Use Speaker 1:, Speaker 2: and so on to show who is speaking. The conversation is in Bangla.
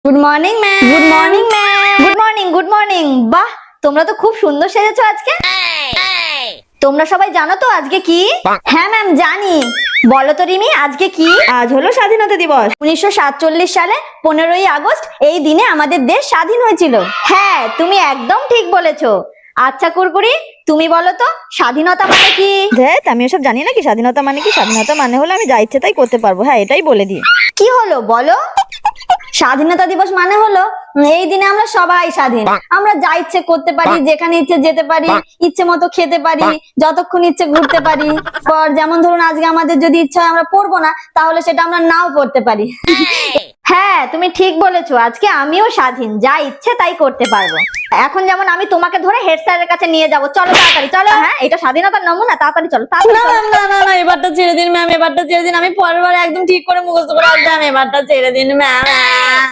Speaker 1: Good morning ma'am. Good morning ma'am. Good morning good morning. বাহ, তোমরা তো খুব সুন্দর সেজেছো আজকে। তোমরা সবাই জানো তো আজকে কি? হ্যাঁ ম্যাম জানি। বলো তো রিমি, আজকে কি?
Speaker 2: আজ হলো স্বাধীনতা দিবস।
Speaker 1: 1947 সালে 15ই আগস্ট এই দিনে আমাদের দেশ স্বাধীন হয়েছিল। হ্যাঁ, তুমি একদম ঠিক বলেছো। আচ্ছা কুরকুরি, তুমি বলো তো স্বাধীনতা মানে কি?
Speaker 2: ধ্যাত, আমি এসব জানি না। কি স্বাধীনতা মানে কি? স্বাধীনতা মানে হলো আমি যা ইচ্ছে তাই করতে পারবো। হ্যাঁ, এটাই বলে দিই।
Speaker 1: কি হলো বলো? স্বাধীনতা দিবস মানে হলো এই দিনে আমরা সবাই স্বাধীন। আমরা যা ইচ্ছে করতে পারি, যেখানে ইচ্ছে যেতে পারি, ইচ্ছে মতো খেতে পারি, যতক্ষণ ইচ্ছে ঘুরতে পারি। পর যেমন ধরুন আজকে আমাদের যদি ইচ্ছা হয় আমরা পড়বো না, তাহলে সেটা আমরা নাও পড়তে পারি। হ্যাঁ, তুমি ঠিক বলেছো। আজকে আমিও স্বাধীন, যা ইচ্ছে তাই করতে পারবো। এখন যেমন আমি তোমাকে ধরে হেড স্যারের কাছে নিয়ে যাব, চলো তাড়াতাড়ি চলো। হ্যাঁ, এটা স্বাধীনতার নমুনা, তাড়াতাড়ি চলো তাড়াতাড়ি চলো।
Speaker 2: না, এবারটা ছেড়ে দিন ম্যাম, এবারটা ছেড়ে দিন। আমি পরের বার একদম ঠিক করে মুখস্থ করে আসলাম। এবারটা ছেড়ে দিন ম্যাম।